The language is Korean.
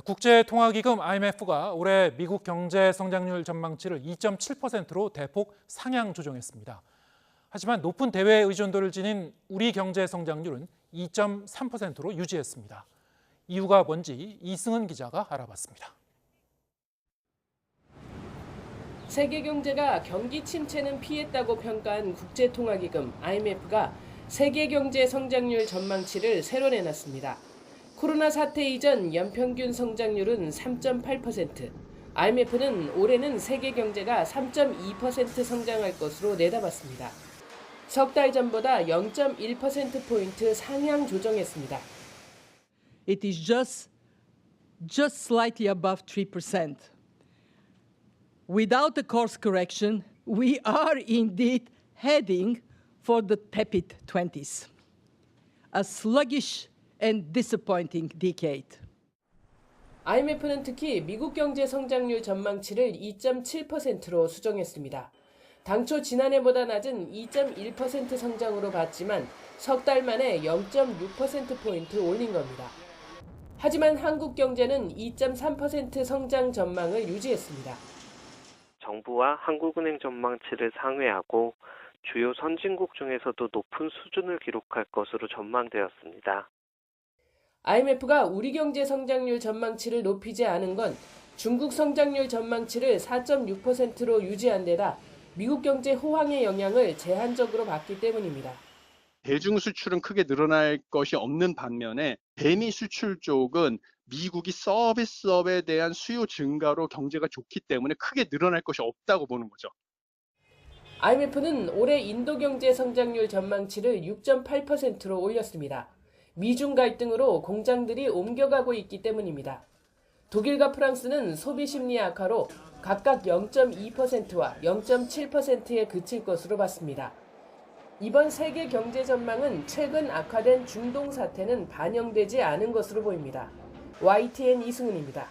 국제통화기금 IMF가 올해 미국 경제 성장률 전망치를 2.7%로 대폭 상향 조정했습니다. 하지만 높은 대외 의존도를 지닌 우리 경제 성장률은 2.3%로 유지했습니다. 이유가 뭔지 이승은 기자가 알아봤습니다. 세계 경제가 경기 침체는 피했다고 평가한 국제통화기금 IMF가 세계 경제 성장률 전망치를 새로 내놨습니다. 코로나 사태 이전 연평균 성장률은 3.8%, IMF는 올해는 세계 경제가 3.2% 성장할 것으로 내다봤습니다. 석 달 전보다 0.1%포인트 상향 조정했습니다. It is just slightly above 3%. Without a course correction, we are indeed heading for the tepid 20s. A sluggish and disappointing decade. IMF는 특히 미국 경제 성장률 전망치를 2.7%로 수정했습니다. 당초 지난해보다 낮은 2.1% 성장으로 봤지만 석 달 만에 0.6%포인트 올린 겁니다. 하지만 한국 경제는 2.3% 성장 전망을 유지했습니다. 정부와 한국은행 전망치를 상회하고 주요 선진국 중에서도 높은 수준을 기록할 것으로 전망되었습니다. IMF가 우리 경제 성장률 전망치를 높이지 않은 건 중국 성장률 전망치를 4.6%로 유지한 데다 미국 경제 호황의 영향을 제한적으로 받기 때문입니다. 대중 수출은 크게 늘어날 것이 없는 반면에 대미 수출 쪽은 미국이 서비스업에 대한 수요 증가로 경제가 좋기 때문에 크게 늘어날 것이 없다고 보는 거죠. IMF는 올해 인도 경제 성장률 전망치를 6.8%로 올렸습니다. 미중 갈등으로 공장들이 옮겨가고 있기 때문입니다. 독일과 프랑스는 소비 심리 악화로 각각 0.2%와 0.7%에 그칠 것으로 봤습니다. 이번 세계 경제 전망은 최근 악화된 중동 사태는 반영되지 않은 것으로 보입니다. YTN 이승은입니다.